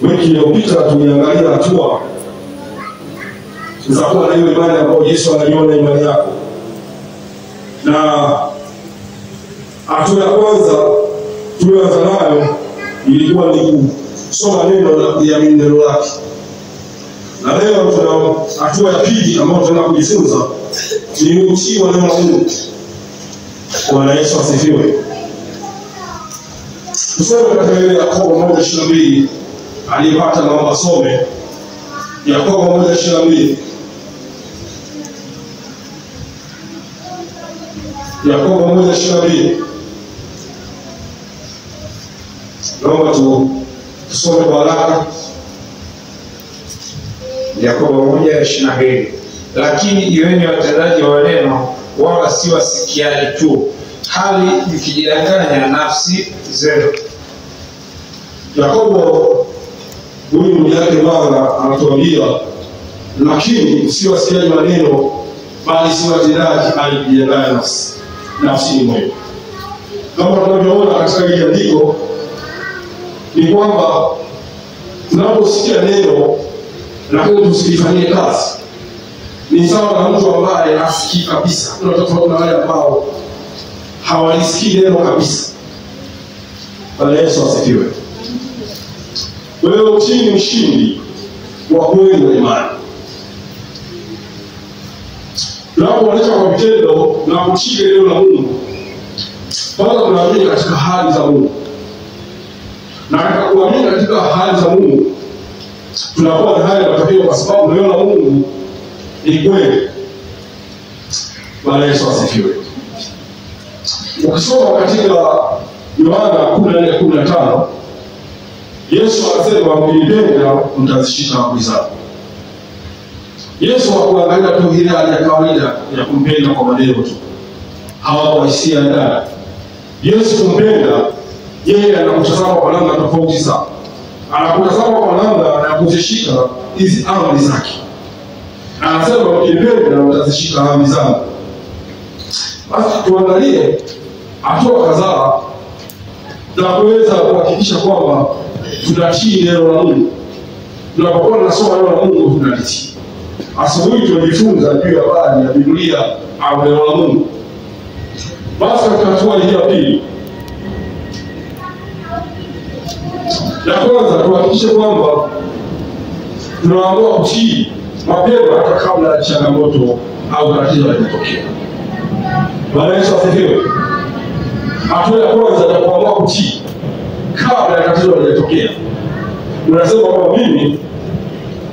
Wiki iliyopita tuliangalia hatua za kuwa na hiyo imani ambayo Yesu anaiona imani yako. Na hatua ya kwanza tuliyoanza nayo ilikuwa ni kusoma neno na kuamini neno lake. Na leo tuna hatua ya pili ambayo tunataka kujifunza ni utii wa neno la Mungu. Bwana Yesu asifiwe. Tusome katika ile Yakobo 1:22 aliyepata naomba asome. Yakobo 1:22. Yakobo 1:22. Naomba tusome kwa haraka. Yakobo 1:22. Lakini iweni watendaji wa neno, wala si wasikiaji tu, hali mkijidanganya nafsi zenu. Yakobo huyu ndugu yake bwana anatuambia, lakini si wasikiaji wa neno, bali si watendaji, alijidanganya nafsini mwenu. Kama tunavyoona katika hili andiko ni kwamba tunaposikia neno lakini tusilifanyie kazi, ni sawa na mtu ambaye hasikii kabisa. Kuna tofauti na wale ambao hawalisikii neno kabisa. Bwana Yesu asifiwe. Wewe utii mshindi wa kweli wa imani. Tunapoonyesha kwa vitendo na kutii neno la Mungu, kwanza tunaamini katika hali za Mungu. Na katika kuamini katika hali za Mungu, tunakuwa na hali ya matokeo kwa sababu neno la Mungu ni kweli. Bwana Yesu asifiwe. Ukisoma katika Yohana 14:15, Yesu anasema mkinipenda mtazishika amri zangu. Yesu hakuangalia tu ile hali ya kawaida ya kumpenda kwa maneno tu, hawa hisia ndani. Yesu kumpenda, yeye anakutazama kwa namna tofauti sana. Anakutazama kwa namna ya kuzishika hizi amri zake. Anasema mkinipenda mtazishika amri zangu. Basi tuangalie hatua kadhaa za kuweza kuhakikisha kwamba tunatii neno la Mungu. Tunapokuwa tunasoma neno la Mungu tunalitii. Asubuhi tunajifunza juu ya habari ya Biblia au neno la Mungu. Basi katika hatua hii ya pili, ya kwanza tuhakikishe kwamba tunaamua kutii mapema hata kabla ya changamoto au tatizo linatokea. Bwana Yesu asifiwe. Hatua ya kwanza ni kuamua kutii kabla ya tatizo linatokea. Unasema kwamba mimi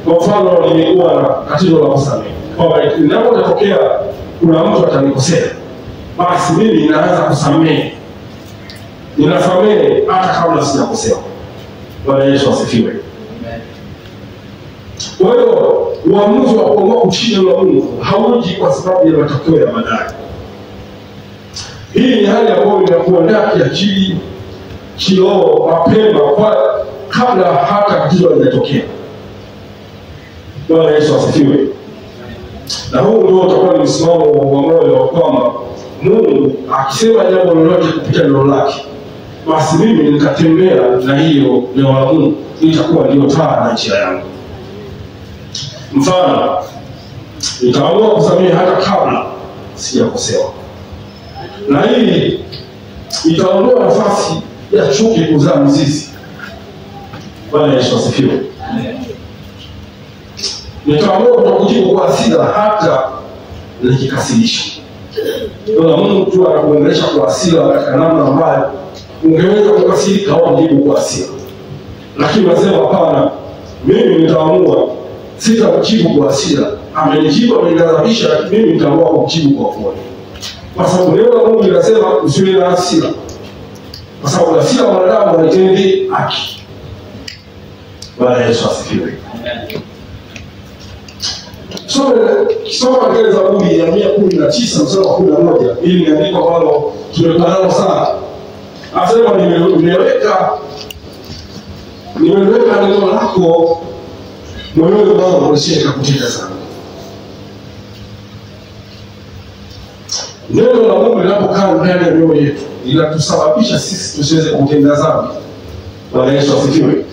kwa mfano nimekuwa na tatizo la kusamehe. Kwamba inapotokea kuna mtu atanikosea, basi mimi ninaanza kusamehe. Ninasamehe hata kabla sijakosea. Bwana Yesu asifiwe. Kwa hiyo uamuzi wa kuamua kutii neno la Mungu hauji kwa sababu ya matokeo ya baadaye. Hii ni hali ambayo inakuandaa kiakili, kiroho mapema kwa kabla hata tatizo linatokea. Bwana Yesu asifiwe. Na huu ndio utakuwa ni msimamo wa moyo wa kwamba Mungu akisema jambo lolote kupitia neno lake, basi mimi nikatembea na hiyo neno la Mungu, itakuwa ndio taa na njia yangu. Mfano, nitaamua kusamehe hata kabla sijakosewa. Na hii itaondoa nafasi ya chuki kuzaa mizizi. Bwana Yesu asifiwe. Nitaamua kutokujibu kwa hasira hata nikikasirisha. Kwa Mungu tu anakuongelesha kwa hasira katika namna ambayo ungeweza kukasirika au kujibu kwa hasira. Lakini nasema hapana, mimi nitaamua sitakujibu kwa hasira. Amenijibu, amenighadhabisha, mimi nitaamua kujibu kwa upole. Kwa sababu neno la Mungu linasema usiwe na hasira. Kwa sababu hasira wanadamu haitendi haki. Bwana Yesu asifiwe. Soma katika Zaburi ya 119 mstari wa 11, hili ni andiko ambalo tumekuwa nalo sana. Anasema nimeweka neno lako moyoni mwangu nisije kukutenda sana. Neno la Mungu linapokaa ndani ya mioyo yetu linatusababisha sisi tusiweze kutenda dhambi. Bwana Yesu asifiwe.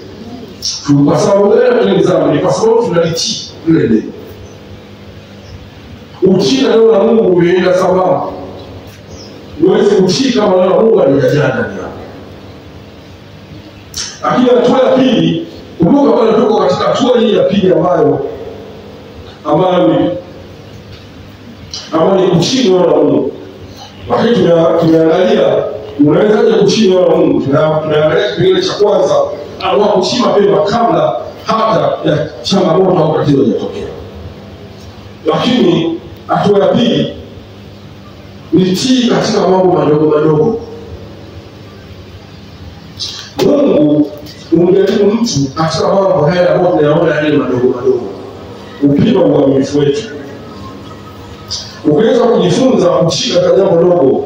Kwa sababu gani tunazama? Kwa sababu tunalitii lile neno. Utii neno la Mungu umeenda sambamba. Huwezi kutii kama neno la Mungu halijajaa ndani yako. Lakini hatua ya pili, kumbuka bado tuko katika hatua hii ya pili ambayo ni kutii neno la Mungu. Lakini tumeangalia unawezaje kutii neno la Mungu. Tunaangalia kipengele cha kwanza au kutii mapema kabla hata ya changamoto au tatizo lijatokea. Lakini hatua ya pili ni tii katika mambo madogo madogo. Mungu umjaribu mtu katika mambo haya ambayo tunayaona yale madogo madogo. Upima uaminifu wetu. Ukiweza kujifunza kutii katika jambo dogo,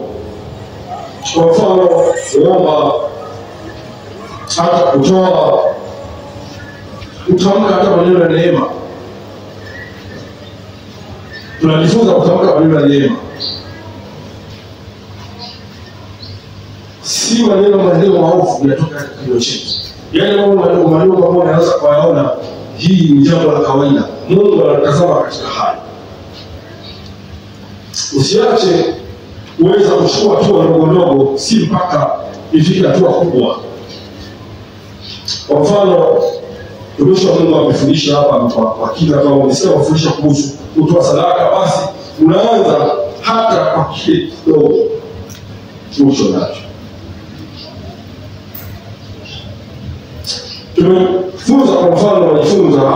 kwa mfano kuomba, hata kutoa, kutamka hata maneno ya neema. Tunajifunza kutamka maneno ya neema. Si maneno maovu yanatoka katika kinywa chetu. Yale mambo madogo ambayo unaweza kuyaona hii ni jambo la kawaida. Mungu anatazama katika hali. Usiache uweza kuchukua hatua ndogo ndogo, si mpaka ifike hatua kubwa. Kwa mfano, tumishi wa Mungu amefundisha hapa kwa kila kama unasikia kufundisha kuhusu kutoa sadaka, basi unaanza hata kwa kile kidogo ulicho nacho. Tumefunza kwa mfano,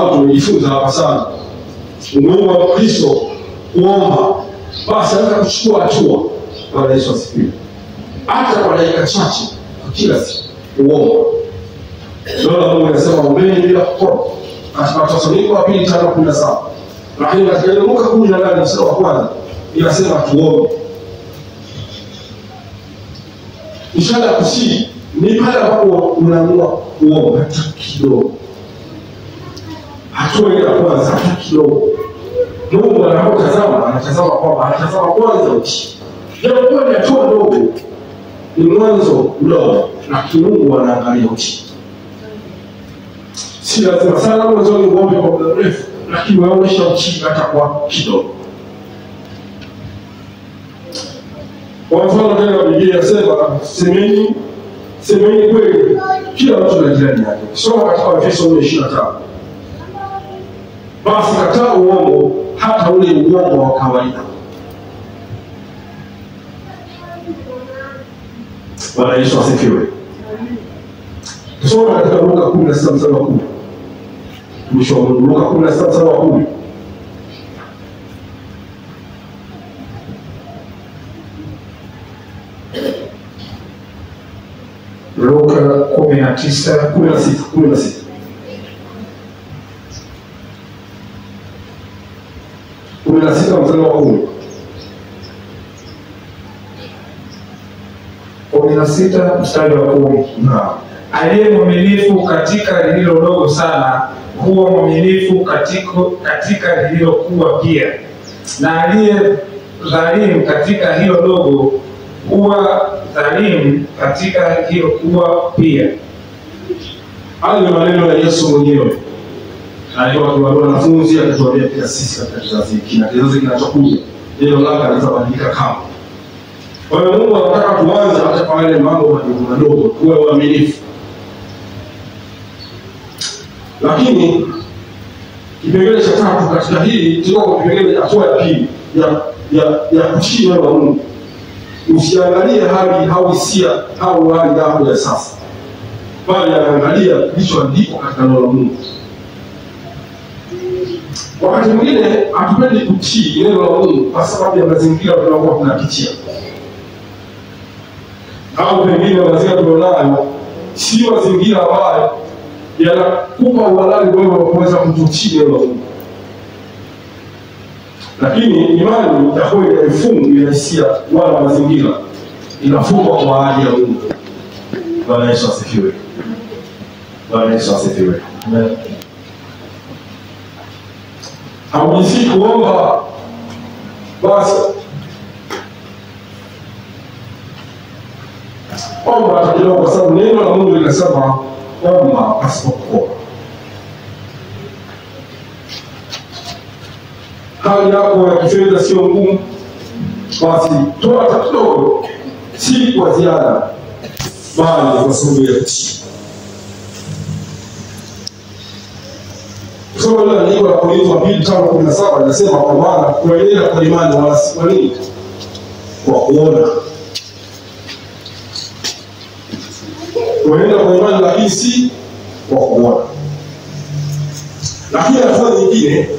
tumejifunza hapa sana umuhimu wa Kristo kuomba. Basi anataka kuchukua hatua. Bwana Yesu asifiwe. Hata kwa dakika chache kila siku kuomba. Ndio Mungu anasema ombeni bila kukoma. Katika Wathesalonike wa pili 5:17. Lakini katika Luka 18 mstari wa kwanza inasema tuombe. Ishara ya kutii ni pale ambapo unaamua kuomba hata kidogo. Hatua ya kwanza hata kidogo. Mungu anatazama kwanza utii. Japokuwa ni hatua ndogo, ni mwanzo mdogo, lakini Mungu anaangalia utii. Si lazima sana mwanzoni uombe kwa muda mrefu, lakini waonyesha utii hata kwa kidogo. Kwa mfano tena Biblia inasema semeni kweli kila mtu na jirani yake. Soma katika Efeso 4:25. Basi kataa uongo, hata ule uongo wa kawaida. Bwana Yesu asifiwe. Tusome katika Luka 16 mstari wa 10. Mwisho wa Luka 16 mstari wa 10. Luka 19:16. Mstari wa 10. 16 mstari wa 10. Aliye mwaminifu katika lililo dogo sana huwa mwaminifu katika lililo kubwa pia, na aliye dhalimu katika hilo dogo huwa dhalimu katika hilo kubwa pia. Hayo ni maneno ya Yesu mwenyewe. Aliwaambia wanafunzi, akatuambia pia sisi katika kizazi hiki na kizazi kinachokuja, neno lake litabadilika kama. Kwa hiyo Mungu anataka tuanze hata kwa yale mambo madogo kuwa waaminifu. Lakini kipengele cha tatu katika hii tuko kipengele hatua ya pili ya kutii neno la Mungu. Usiangalie hali au hisia au hali yako ya sasa, bali angalia kilichoandikwa katika neno la Mungu. Wakati mwingine hatupendi kutii neno la Mungu kwa sababu ya mazingira tunayokuwa tunapitia, au pengine mazingira tunayonayo si mazingira ambayo yanakupa uhalali wewe wa kuweza kutii neno la Mungu. Lakini imani ya kweli haifungi ya hisia wala mazingira, inafungwa kwa ahadi ya Mungu. Bwana Yesu asifiwe. Bwana Yesu asifiwe. Amen. Haujisi kuomba basi omba hata kidogo, kwa sababu neno la Mungu linasema omba pasipo kuomba. hali yako ya kifedha sio ngumu, basi toa hata kidogo, si kwa ziada, bali kwa sababu ya kutii. Kusoma ile andiko la Korintho wa 2:5-17 linasema kwa maana kuenenda kwa imani wala si kwa nini? Kwa kuona. Kuenenda kwa imani lakini si kwa kuona. Lakini hatua nyingine,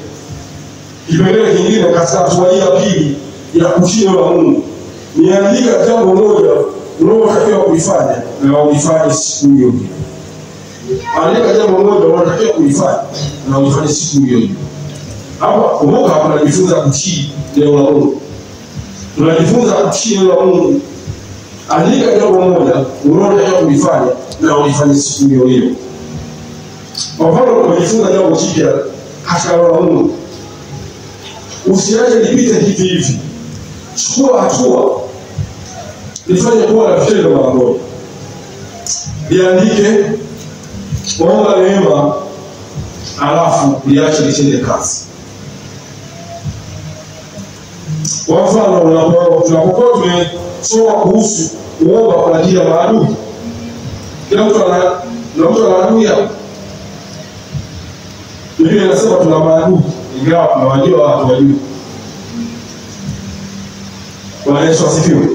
kipengele kingine katika hatua hii ya pili ya kutii neno la Mungu, niandika jambo moja unaotakiwa kulifanya na ulifanye siku hiyo. Andika jambo moja unaotakiwa kulifanya na ulifanye siku hiyo. Hapa kumbuka, tunajifunza kutii neno la Mungu. Tunajifunza kutii neno la Mungu. Andika jambo moja unaotakiwa kulifanya na ulifanye siku hiyo. Kwa mfano, tunajifunza jambo jipya katika neno la Mungu. Usiache lipite hivi hivi. Chukua hatua. Lifanye kuwa la vitendo mara moja. Liandike, omba neema, alafu liache litende kazi. Kwa mfano, tunapokuwa tumesoma kuhusu kuomba kwa ajili ya maadui. Kila mtu ana adui hapo. Biblia inasema tuna maadui, ingawa tunawajua watu wajui. Bwana Yesu asifiwe.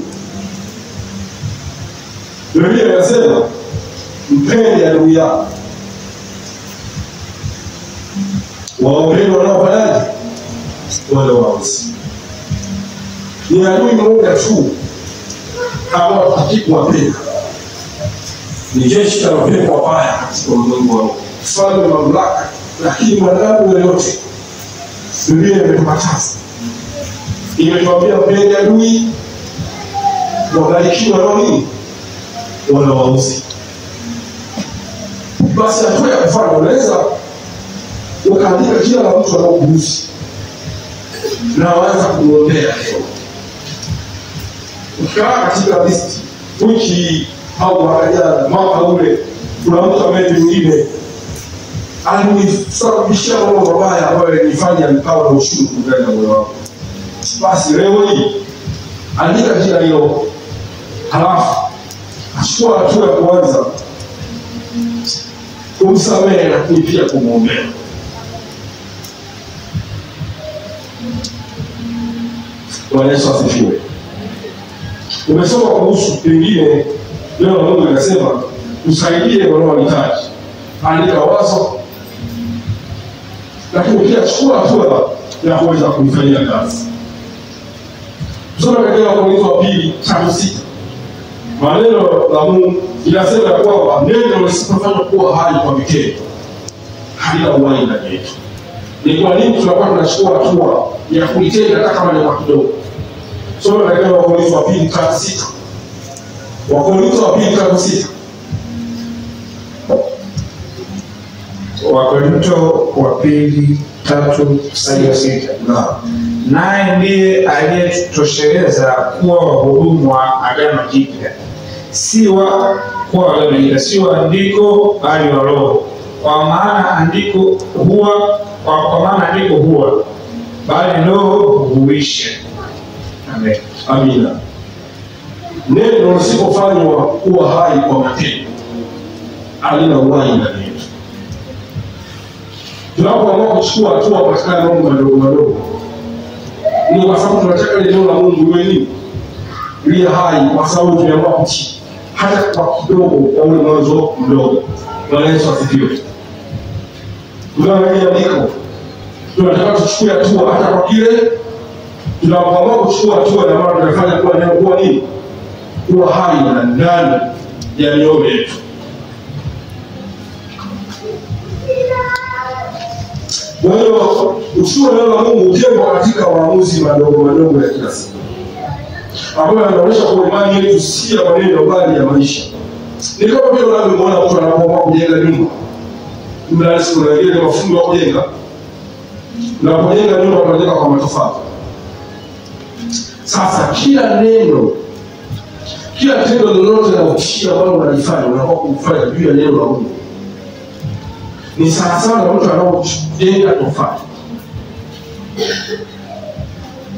Biblia inasema mpende adui yako. Waombeni wanaofanyaje? Wale waozi. Ni adui mmoja tu ambao tukiwapenda. Ni jeshi la mapepo wabaya katika ulimwengu wa ufalme wa mamlaka, lakini mwanadamu yoyote Biblia imetukataza. Imetuambia mpende adui, wabarikiwa na nini? Wale waozi. Basi hatua ya kufanya, unaweza ukaandika kila la mtu anaokuhusu na waanza kumwombea. Ukikaa katika listi wiki au mwaka ule, kuna mtu ambaye mwingine alinisababishia mambo mabaya ambayo yalinifanya nikawa na ushuru ndani ya moyo wangu. Basi leo hii andika jina hilo, halafu achukua hatua ya kwanza kumsamehe, lakini pia kumwombea. Bwana Yesu asifiwe. Umesoma kuhusu pengine neno la Mungu linasema usaidie wanaohitaji. Andika wazo, lakini pia chukua hatua ya kuweza kuifanyia kazi. Tusome katika Korintho wa 2:5-6. Maneno la Mungu inasema kwamba neno lisipofanywa kuwa hai kwa vitendo halina uhai ndani yetu. Ni kwa nini tunakuwa tunachukua hatua ya kulitenda hata kama ni kwa kidogo? Tusome katika Korintho wa 2:5-6. Wakorintho wa 2:5-6. Wakorintho wa 2:3-6. Naye ndiye aliyetosheleza kuwa wahudumu wa agano jipya, si wa andiko bali wa Roho. Kwa maana andiko huwa bali Roho huisha. Amen. Amina. Neno lisipofanywa kuwa hai kwa matendo halina uhai ndani yetu. Tunapoamua kuchukua hatua katika mambo madogo madogo, ni kwa sababu tunataka neno la Mungu liwe nini? Liwe hai, kwa sababu tumeamua kutii hata kwa kidogo, kwa ule mwanzo mdogo. Bwana Yesu asifiwe. Tunaangalia andiko, tunataka tuchukue hatua hata kwa kile tunapoamua kuchukua hatua, na maana tunafanya kuwa neno kuwa nini? Kuwa hai na ndani ya mioyo yetu. Kwa hiyo uchukue neno la Mungu ujengwa katika maamuzi madogo madogo ya kila siku, ambayo yanaonyesha kwa imani yetu si ya maneno bali ya maisha. Ni kama vile unavyoona mtu anapoamua kujenga nyumba. Mradi siku nyingine mafundi wa kujenga, unapojenga nyumba unajenga kwa matofali. Sasa kila neno, kila tendo lolote la utii ambalo unalifanya unakuwa kufanya juu ya neno la Mungu. Ni sawa sawa na mtu anapojenga tofali.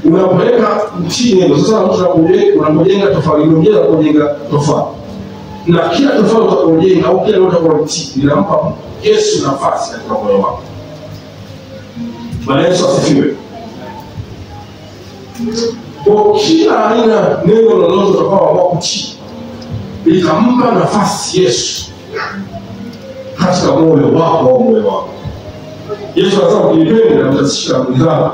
unapeleka mtini. Sasa mtu unapojenga tofali, unajenga kujenga tofali, na kila tofali utakapojenga au kila utakapotia linampa Yesu nafasi katika moyo wako. Bwana Yesu asifiwe. Kwa kila aina neno lolote utakao kutii litampa nafasi Yesu katika moyo wako au moyo wako. Yesu anasema ukipenda utazishika amri zangu,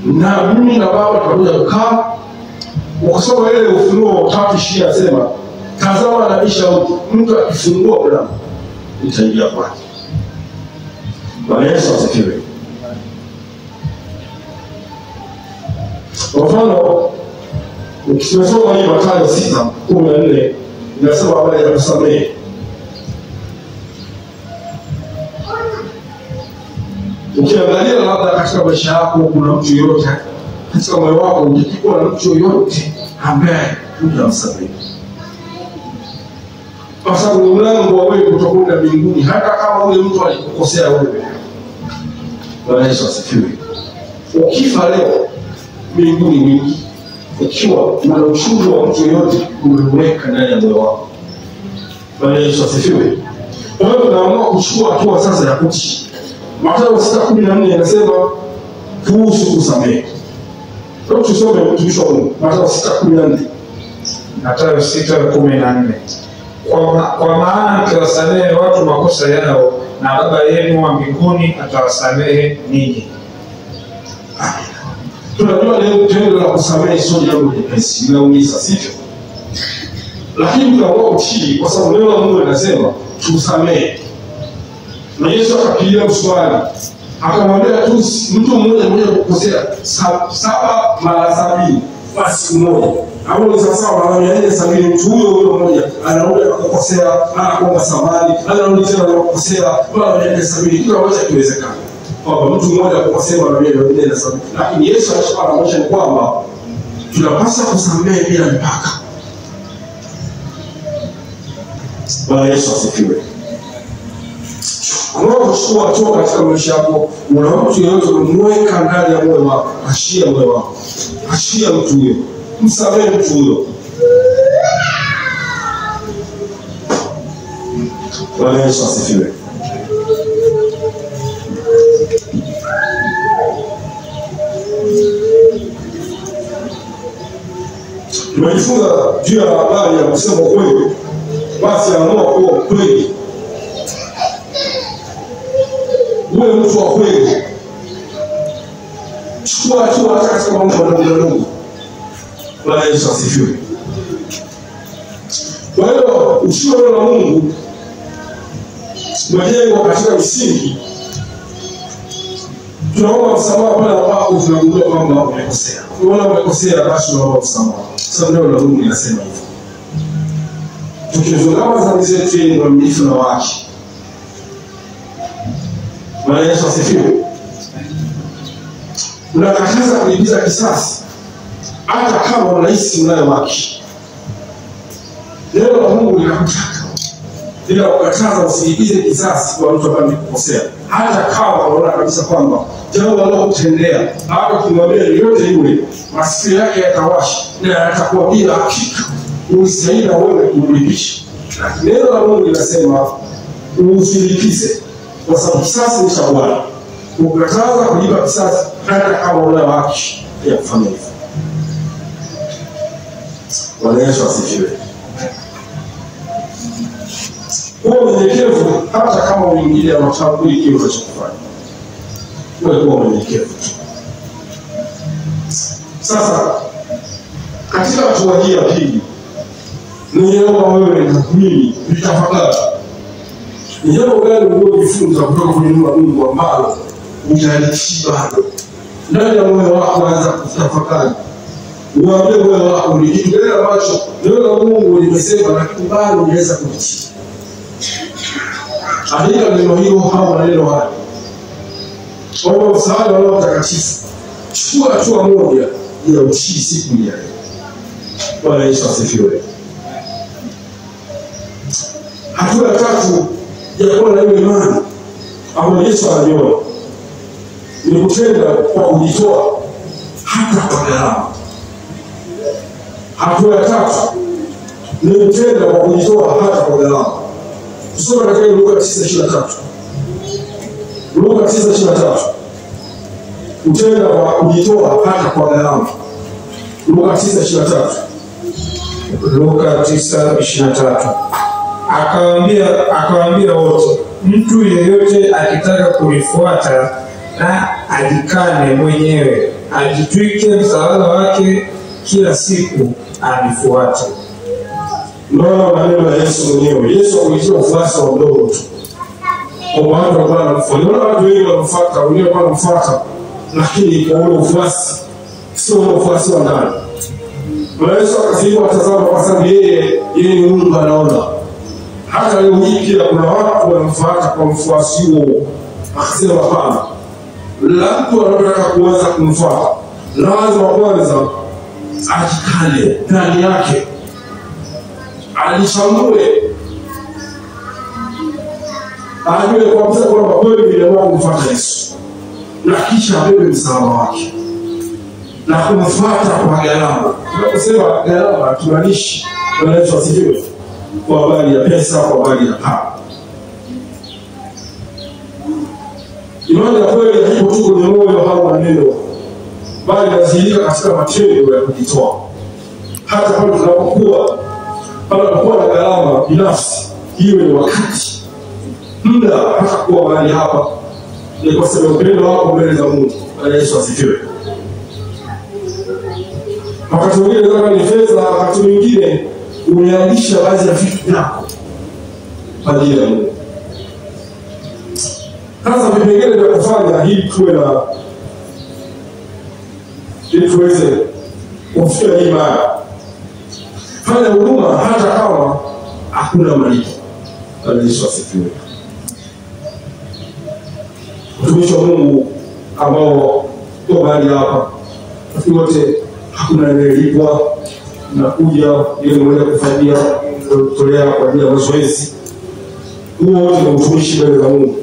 na mimi na Baba tutakuja kukaa. Ukisoma ile Ufunuo 3:20 anasema, tazama nabisha, mtu akifungua mlango nitaingia kwake. Bwana Yesu asifiwe. Kwa mfano, ukisoma hii Mathayo 6:14 inasema habari ya kusamehe. Ukiangalia labda katika maisha yako kuna mtu yoyote katika moyo wako ungekuwa na mtu yoyote ambaye hujamsamehe, kwa sababu mlango wa wewe kutokwenda mbinguni hata kama ule mtu alikukosea wewe. Bwana Yesu asifiwe. Ukifa leo mbinguni wingi ikiwa una uchungu wa mtu yoyote umeweka ndani ya moyo wako. Bwana Yesu asifiwe. Kwa hiyo tunaamua kuchukua hatua sasa ya kutii. Mathayo 6:14 inasema kuhusu kusamehe. Leo tusome mtumishi wa Mungu Mathayo 6:14. Mathayo 6:14. Kwa maana mkiwasamehe watu makosa yao, na Baba yenu wa mbinguni atawasamehe ninyi. Tunajua leo tendo la kusamehe sio jambo jepesi, linaumiza, sivyo? Lakini tunaamua kutii kwa sababu neno la Mungu linasema tusamehe. Na Yesu akapigia mswali, akamwambia tu mtu mmoja kukosea 7 mara 70 basi mmoja. Hapo ni sawa mara 470, mtu huyo mmoja anarudi akakosea, anakuomba samahani, anarudi tena akakosea mara 470, kila moja kiwezekana. Kwa mtu mmoja kukosea mara 470. Lakini Yesu anamaanisha kwamba tunapaswa kusamehe bila mipaka. Bwana Yesu asifiwe. Unapochukua hatua katika maisha yako, una mtu yeyote umemweka ndani ya moyo wako, achia moyo wako, achia mtu huyo, msamehe mtu huyo. Bwana Yesu asifiwe. Tumejifunza juu ya habari ya kusema kweli, basi amua kuwa kweli. Uwe mtu wa kweli. Chukua hatua hata katika mambo madogo. Bwana Yesu asifiwe. Kwa hiyo usiwe na Mungu umejengwa katika misingi. Tunaomba msamaha pale ambapo tunagundua kwamba umekosea. Unaona umekosea, basi tunaomba msamaha. Sasa ndio la Mungu linasema hivyo. Tukizungumza dhambi zetu ni mwaminifu na wake. Bwana Yesu asifiwe. Unakataza kulipiza kisasi hata kama unahisi unayo haki. Neno la Mungu linakutaka bila kukataza usilipize kisasi kwa mtu ambaye amekukosea, hata kama unaona kabisa kwamba jambo alilokutendea hata kumwambia yote yule masikio yake yatawasha na atakwambia hakika unastahili wewe kumlipisha. Neno la Mungu linasema usilipize kwa sababu kisasi ni cha Bwana. Ukataza kulipa kisasi hata kama una haki ya kufanya hivyo. Bwana Yesu asifiwe. Kuwa mnyenyekevu hata kama mwingine anatambui kile unachofanya. Wewe kuwa mnyenyekevu. Sasa katika hatua hii ya pili, niomba wewe na mimi tutafakari. Ni jambo gani uliojifunza kutoka kwenye neno la Mungu ambalo utalitii bado? Ndani ya moyo wako anza kutafakari. Uambie moyo wako ni kitu gani ambacho neno la Mungu limesema lakini bado unaweza kutii. Andika neno hilo au maneno haya. Omba msaada wa Roho Mtakatifu. Chukua hatua moja ya utii siku ya leo. Bwana Yesu asifiwe. Hatua ya tatu ya kuwa na imani ambayo Yesu anaiona ni kutenda kwa kujitoa hata kwa gharama. Hatua ya tatu ni kutenda kwa kujitoa hata kwa gharama. Tusome katika Luka 9:23. Luka 9:23. Kutenda kwa kujitoa hata kwa gharama. Luka 9:23. Luka 9:23. Akawaambia wote, mtu yeyote akitaka kunifuata na ajikane mwenyewe, ajitwike msalaba wake kila siku anifuate. Ndio maneno ya Yesu mwenyewe. Yesu aliitwa ufuasi wa mdogo tu. Kwa watu ambao wanafuata, watu wengi wanafuata, wengine wanafuata, lakini kwa ule ufuasi sio ufuasi wa ndani. Yesu akasema watazama kwa sababu yeye ni Mungu anaona. Hata leo hii pia kuna watu wanamfuata kwa mfuasi huo. Akasema hapana. Mtu anataka kuanza kumfuata, lazima kwanza ajikane ndani yake. Alishamue. Ajue kwa msa kwamba kweli niliamua kumfuata Yesu. Na kisha abebe msalaba wake. Na kumfuata kwa gharama. Tunaposema gharama tunanishi wanaitwa asifiwe. Kwa habari ya pesa, kwa habari ya paa. Imani ya kweli haipo tu kwenye moyo au maneno, bali inadhihirika katika matendo ya kujitoa. Hata pale tunapokuwa na gharama binafsi, iwe ni wakati, muda, hata kuwa mahali hapa, ni kwa sababu upendo wako mbele za Mungu. Bwana Yesu asifiwe. Wakati mwingine kama ni fedha, wakati mwingine umeandisha baadhi ya vitu vyako kwa ajili ya Mungu. Sasa vipengele vya kufanya ili tuweze kufikia hii maana. Fanya huduma hata kama hakuna malipo. Bwana Yesu asifiwe. Utumishi wa Mungu ambao kwa mahali hapa wote hakuna anayelipwa, nakuja ili mweze kufanyia kutolea kwa ajili ya mazoezi. Huo wote ni utumishi mbele za Mungu.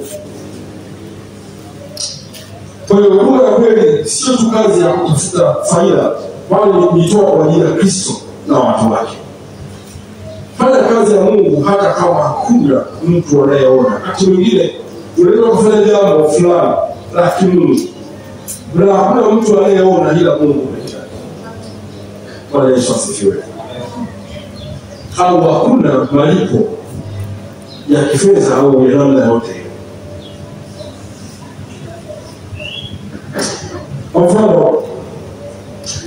Kwa hiyo huduma ya kweli sio tu kazi ya kutafuta faida, bali ni kujitoa kwa ajili ya Kristo na watu wake. Fanya kazi ya Mungu hata kama hakuna mtu anayeona. Wakati mwingine unaweza kufanya jambo fulani la kimungu na hakuna mtu anayeona ila Mungu pekee. Bwana Yesu asifiwe. Au hakuna malipo ya kifedha au ya namna yote. Kwa mfano,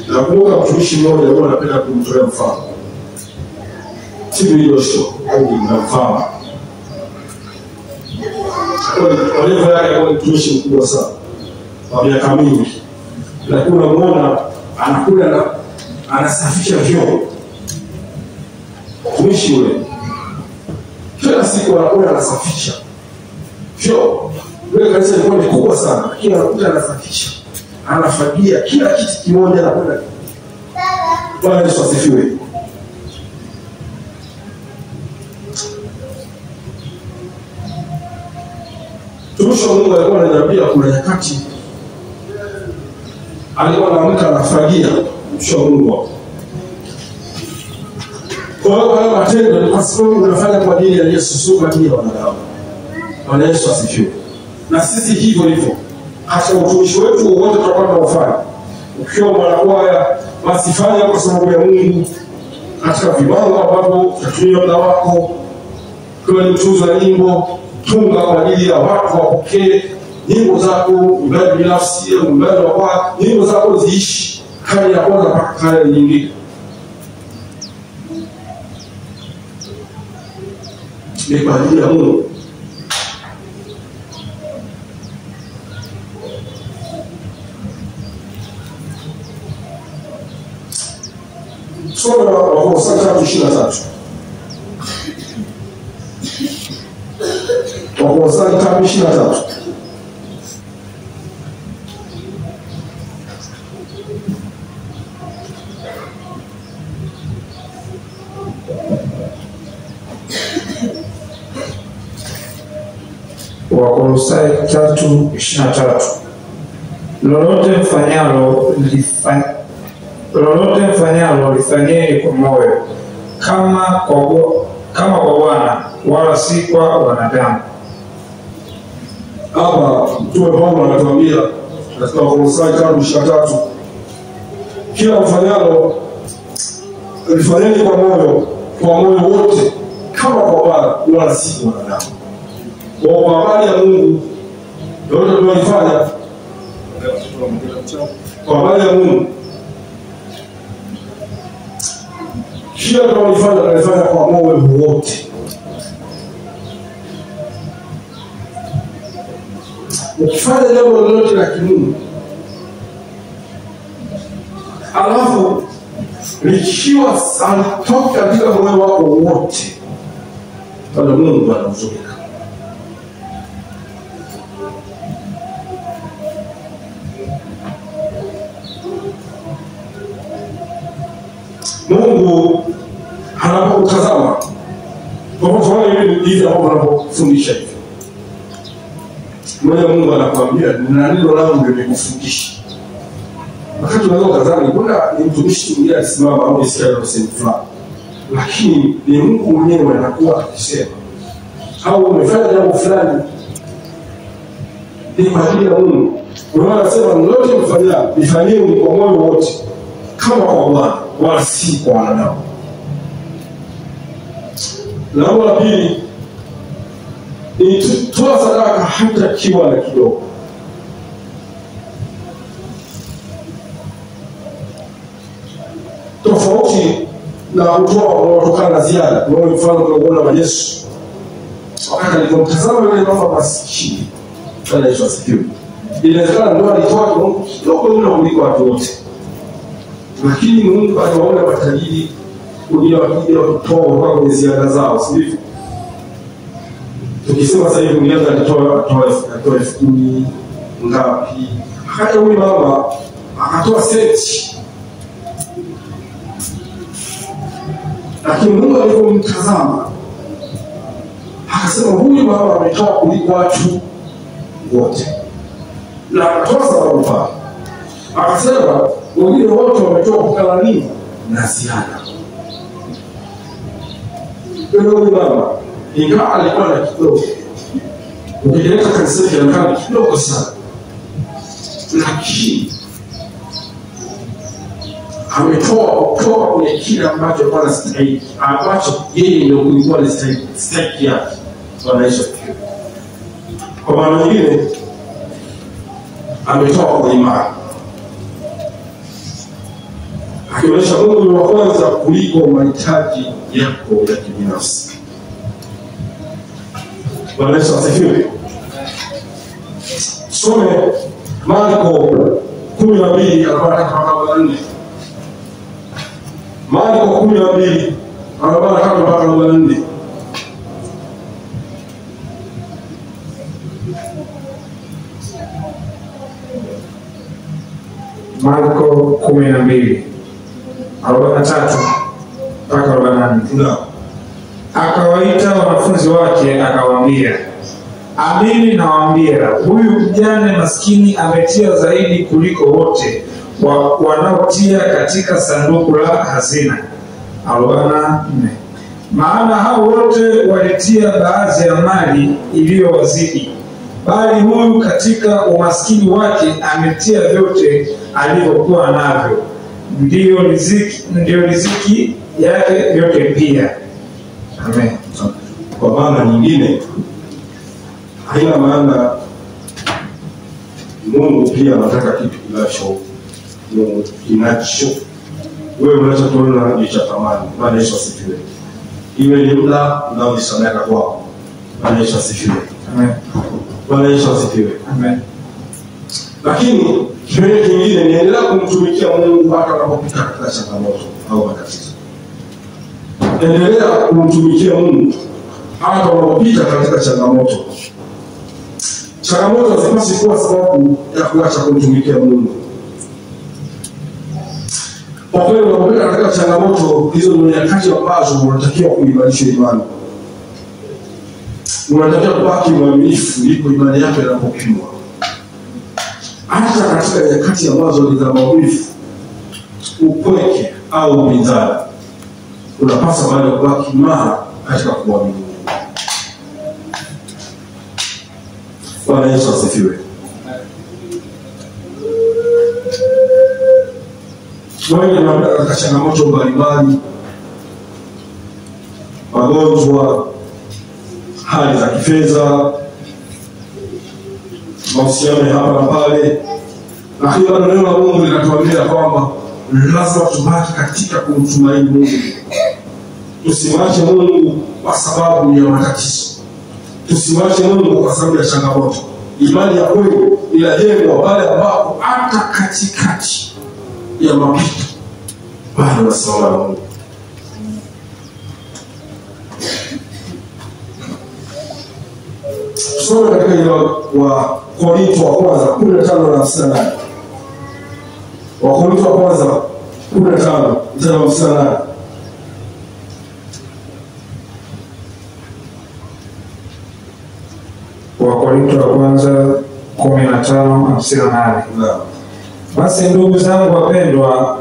nakumbuka mtumishi mmoja huwa anapenda kumtolea mfano. Timu Joshua, mnamfahamu. Kwa level yake alikuwa mtumishi mkubwa sana kwa miaka mingi. Lakini unamuona anakuja na anasafisha vyoo. Mtumishi yule kila siku anakuja anasafisha vyoo. Yule kanisa lilikuwa ni kubwa sana, lakini anakuja anasafisha. Anafagia kila kitu kimoja na kwenda. Bwana Yesu asifiwe. Tumisho Mungu alikuwa ananiambia kuna nyakati alikuwa anaamka anafagia msho Mungu. Kwa hiyo haya matendo ni kwa sababu unafanya kwa ajili ya Yesu, sio kwa ajili ya wanadamu. Bwana Yesu asifiwe. Na sisi hivyo hivyo. Hata utumishi wetu wote tutakwenda kufanya. Ukiwa mwanakwaya, basi fanya kwa sababu ya Mungu. Katika viwango ambavyo utatumia muda wako, kwa ni mtunzi wa nyimbo, tunga kwa ajili ya watu wapokee nyimbo zako, ibada binafsi, ibada kwa nyimbo zako ziishi hali ya kwanza mpaka hali nyingine. Ni kwa ajili ya Mungu. Sura Wakolosai 3:23. Wakolosai 3:23. Wakolosai 3:23. lolote mfanyalo lifanyeni kwa moyo, kama kwa Bwana wala si kwa wanadamu. Hapa Mtume Paulo anatuambia katika Wakolosai 3:23, kila mfanyalo lifanyeni kwa moyo wote, kama kwa Bwana wala si kwa wanadamu. Kwa habari ya Mungu yote tunayofanya kwa habari ya Mungu, kila tunalifanya kwa moyo wote. Ukifanya jambo lolote la kimungu, alafu likiwa sanatoka katika moyo wako wote, bado Mungu anahuzunika. Mungu anapokutazama, kwa mfano hivi hapo anapofundisha hivi, mmoja Mungu anakuambia na neno langu limekufundisha. Wakati unaweza kudhani kuna ni mtumishi mwingine alisimama au isikia anasema fulani, lakini ni Mungu mwenyewe anakuwa akisema, au umefanya jambo fulani ni kwa ajili ya Mungu. Unaona, anasema lolote mfanyalo lifanyeni kwa moyo wote, kama kwa Bwana wala si kwa wanadamu. Jambo la pili ni toa sadaka hata kiwa na kidogo. Tofauti na kutoa unaotokana na ziada. Kwa mfano tunaona wa Yesu, wakati alipomtazama yule mama maskini, Bwana Yesu asifiwe, inawezekana ndio alitoa kidogo mno kuliko watu wote, lakini Mungu aliwaona matajiri kuja wakija kutoa kwenye ziada zao, sivyo? Tukisema sasa hivi mmoja alitoa 10,000 ngapi, hata huyu mama akatoa senti, lakini Mungu alipomtazama akasema huyu mama ametoa kuliko watu wote, na akatoa sababu pale, akasema wengine wote wametoa kukala nini na ziada. Huyu mama ingawa alikuwa na kidogo, ukileta kanisani kinaonekana kidogo sana, lakini ametoa kutoka kwenye kile ambacho alikuwa anastahili, ambacho yeye ndio kulikuwa ni stahiki yake. Bwana Yesu asifiwe. Kwa maana nyingine ametoa kwa imani, akionyesha Mungu ni wa kwanza kuliko mahitaji yako ya kibinafsi. Bwana Yesu asifiwe. Some Marko 12:43-44. Marko 12:43-44. Marko 12:43-44. Akawaita wanafunzi wake akawaambia, amini nawaambia, huyu mjane maskini ametia zaidi kuliko wote wanaotia katika sanduku la hazina. 44. Maana hao wote walitia baadhi ya mali iliyowazidi, bali huyu katika umaskini wake ametia vyote alivyokuwa navyo, ndiyo riziki yake yote pia. Amen. Kwa maana nyingine, haina maana Mungu pia anataka kitu kinacho wewe unachokiona ni cha thamani. Bwana Yesu asifiwe. Iwe ni muda unaojisameka kwako. Bwana Yesu asifiwe. Amen. Bwana Yesu asifiwe. Amen. Lakini kipengele kingine ni endelea kumtumikia Mungu hata unapopita katika changamoto au matatizo. Endelea kumtumikia Mungu hata unapopita katika changamoto. Changamoto hazipaswi kuwa sababu ya kuacha kumtumikia Mungu. Kwa kweli unapopita katika changamoto hizo, ni nyakati ambazo unatakiwa kuimarisha imani. Unatakiwa kubaki mwaminifu ndipo imani yako inapopimwa. hata katika nyakati ambazo ni za maumivu, upweke au upinzani, unapaswa bado kubaki imara katika kuamini Mungu. Bwana Yesu asifiwe. Wengi wanaona katika changamoto mbalimbali, magonjwa, hali za kifedha, mahusiano hapa na pale, lakini bado neno la Mungu linatuambia kwamba lazima tubaki katika kumtumaini Mungu. Tusimwache Mungu kwa sababu ya matatizo. Tusimwache Mungu kwa sababu ya changamoto. Imani ya kweli inajengwa pale ambapo hata katikati ya mapito bado unasimama na Mungu. Tusome katika ile wa Korinto wa kwanza 15:58. Wa Korinto wa kwanza 15:58. Wa Korinto wa kwanza 15:58. Basi ndugu zangu wapendwa,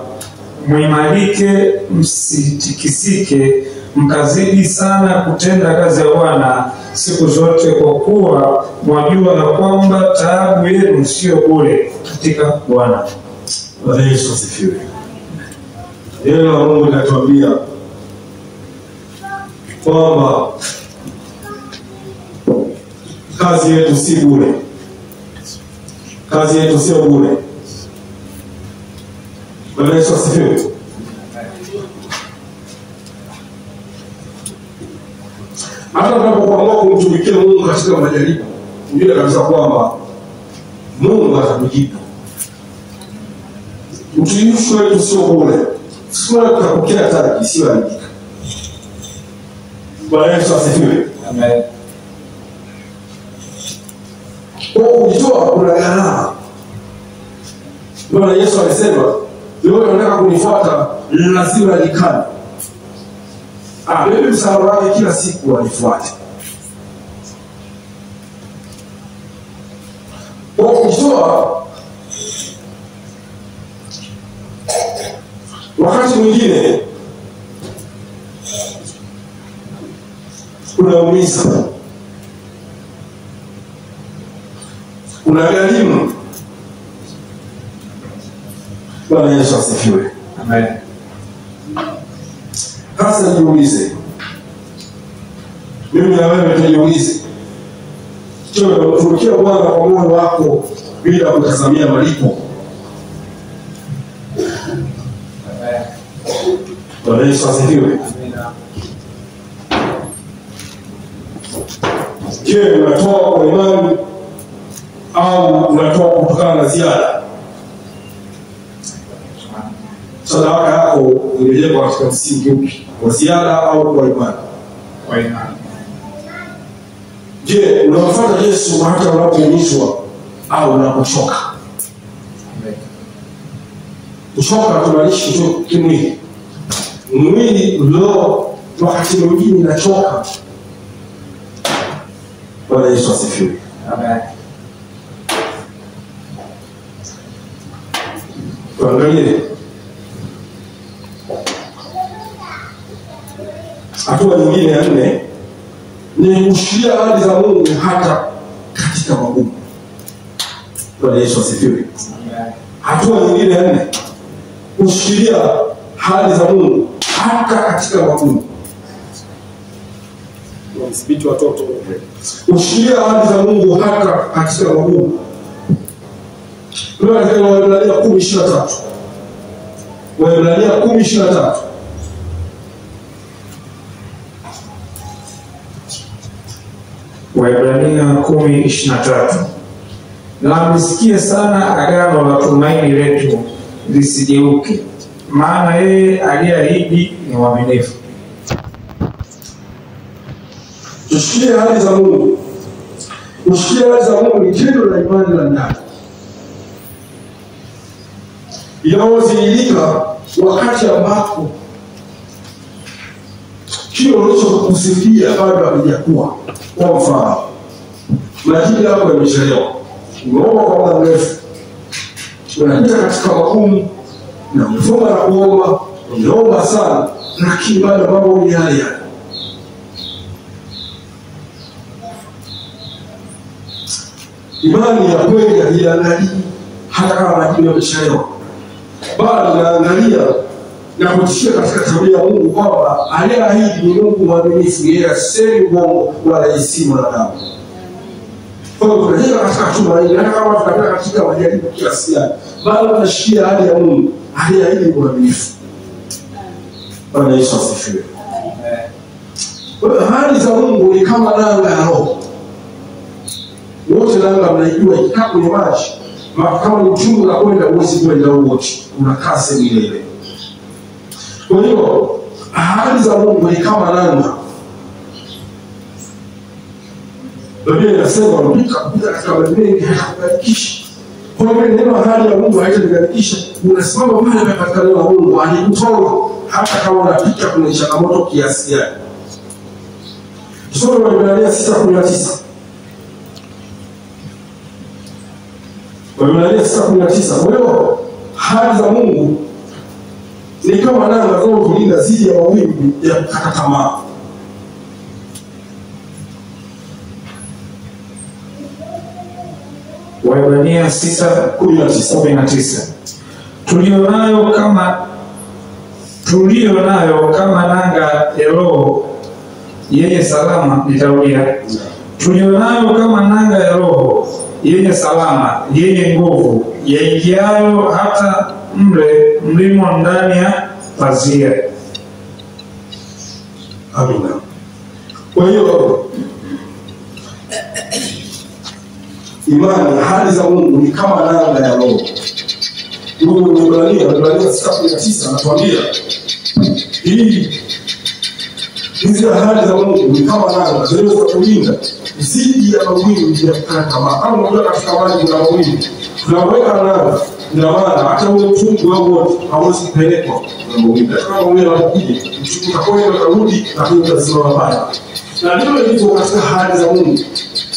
muimarike, msitikisike, mkazidi sana kutenda kazi ya Bwana siku zote, kwa kuwa mwajua ya kwamba taabu yenu sio bure katika Bwana. Bwana Yesu asifiwe. Neno la Mungu linatuambia kwamba kazi yetu si bure. Kazi yetu sio bure. Bwana Yesu asifiwe. Hata tunapokuamua kumtumikia Mungu katika majaribu, ujue kabisa kwamba Mungu atatujibu. Utiifu wetu sio bure. Sio tutapokea taji sio andika. Bwana Yesu asifiwe. Amen. Kwa kujitoa kuna gharama. Bwana Yesu alisema, "Wewe unataka kunifuata, lazima nikane." Bebe msalaba wake kila siku wanifuate. Kwa kujitoa, wakati mwingine unaumiza, unagharimu. Bwana Yesu asifiwe. Amen. Sasa jiulize, mimi na wewe tujiulize, tunamtumikia Bwana kwa moyo wako bila kutazamia malipo? Bwana Yesu asifiwe. Je, unatoa kwa imani au unatoa kutokana na ziada? Sadaka yako imejengwa katika msingi upi? Kwa ziada au kwa imani? Kwa imani. Je, unamfuata Yesu hata unapoumizwa au unapochoka? Kuchoka tunaishi tu kimwili. Mwili ndio wakati mwingine unachoka. Bwana Yesu asifiwe. Amen. Tuangalie hatua nyingine ya 4, ni kushikilia ahadi za Mungu hata katika magumu. Bwana Yesu asifiwe. Hatua nyingine ya 4, kushikilia ahadi za Mungu hata katika magumu. Msibiti watoto. Kushikilia ahadi za Mungu hata katika magumu. Waebrania 10:23. Waebrania 10:23. Waebrania 10:23. Na msikie sana agano la tumaini letu lisijeuke, maana yeye aliyeahidi ni mwaminifu. Tushikilie ahadi za Mungu. Kushikilia ahadi za Mungu ni tendo la imani la ndani. Inaozilika wakati ambapo kile ulichokusifia bado hakijakuwa. Kwa mfano, majibu yako yamechelewa. Umeomba kwa muda mrefu, unapita katika magumu na umefunga na kuomba, umeomba sana, lakini bado mambo ni yale yale. Imani ya kweli haiangalii hata kama majibu yamechelewa, bali inaangalia na kutishia katika tabia ya Mungu kwamba aliyeahidi ni Mungu mwaminifu, yeye asemi uongo wala isimu na damu. Kwa hiyo tunajenga katika tumaini, hata kama tunapita katika majaribu kiasi gani, bado tunashikia hali ya Mungu aliyeahidi ni mwaminifu. Bwana Yesu asifiwe. Kwa hiyo hali za Mungu ni kama nanga ya roho. Wote nanga mnaijua, ikikaa kwenye maji, kama ni uchungu na kwenda uwezi kwenda wote, unakaa sehemu ile ile. Kwa hiyo ahadi za Mungu ni kama nanga. Biblia inasema kupita katika maji mengi hayakugarikisha. Kwa hiyo neno ahadi ya Mungu haitagarikisha. Unasimama pale katika neno la Mungu, alikutoa hata kama unapita kwenye changamoto kiasi gani. Tusome Waebrania 6:19. Waebrania 6:19. Kwa hiyo ahadi za Mungu ni kama nanga zinazotulinda dhidi ya mawimbi ya kukata tamaa. Waebrania 6:19. Tulio nayo kama nanga ya roho yenye salama, nitarudia. Tulio nayo kama nanga ya roho yenye salama, yenye nguvu, yaingiayo hata mlimo ndani ya pazia. Amina. Kwa hiyo imani, ahadi za Mungu ni kama nanga ya roho. Mungu ni Waebrania 6:19 anatuambia hizi ahadi za Mungu ni kama nanga zinazotulinda dhidi ya mawimbi ya kukata tamaa. Kama unajua katika maji kuna mawimbi, tunaweka nanga, ina maana hata ule mtungi wao wote hauwezi kupelekwa na mawimbi. Hata kama mawimbi yanakuja, mtungi utakwenda utarudi, lakini utasimama pale. Na ndio hivyo katika ahadi za Mungu.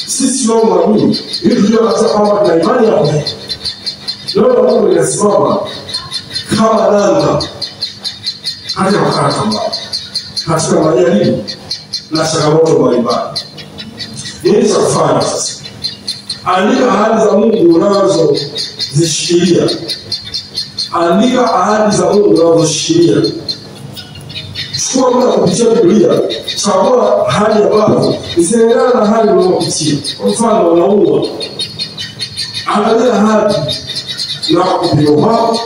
Sisi wao mwamini, ili tujue katika kwamba tuna imani ya kweli. Neno la Mungu linasimama kama nanga hata wakati ambao katika majaribu na changamoto mbalimbali. Nini cha kufanya sasa? Andika ahadi za Mungu unazozishikilia. Andika ahadi za Mungu unazozishikilia. Chukua muda kupitia Biblia, chagua ahadi ambazo zinaendana na hali unayopitia. Kwa mfano, unaumwa, angalia ahadi na kupima kwako,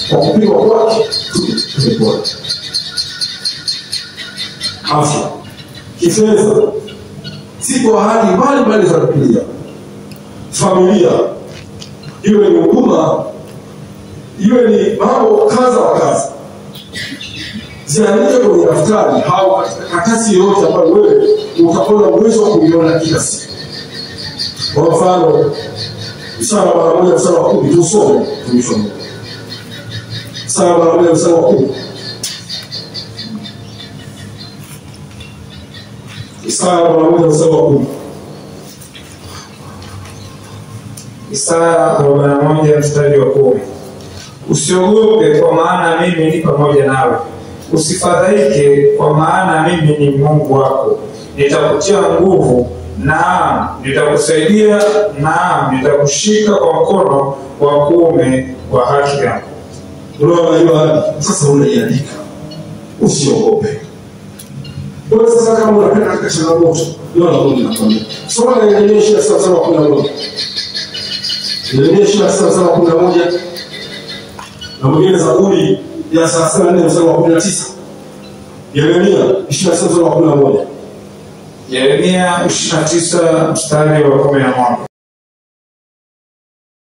kwa kupima kwake tumepona. Afya, kifedha, ziko ahadi mbalimbali za Biblia. Familia, iwe ni huduma, iwe ni mambo kaza wa kaza, ziandike kwenye daftari au karatasi yoyote ambayo wewe utakuwa na uwezo wa kuiona kila siku. Kwa mfano, Isaya 1:10 tusome tulisome. Isaya 1:10. Isaya 1:10. Isaya 41:10. Usiogope, kwa maana mimi ni pamoja nawe. Usifadhaike, kwa maana mimi ni Mungu wako. Nitakutia nguvu, naam, nitakusaidia, naam, nitakushika kwa mkono wa kuume wa haki yangu. Unaona hiyo ahadi? Sasa unaiandika. Usiogope. Kwa sasa kama unapenda katika changamoto, ndio na Mungu anakuambia. Soma Yeremia 27:11. Yeremia 27:11. Na mwingine Zaburi ya 34:19. Yeremia 27:11. Yeremia 29:11.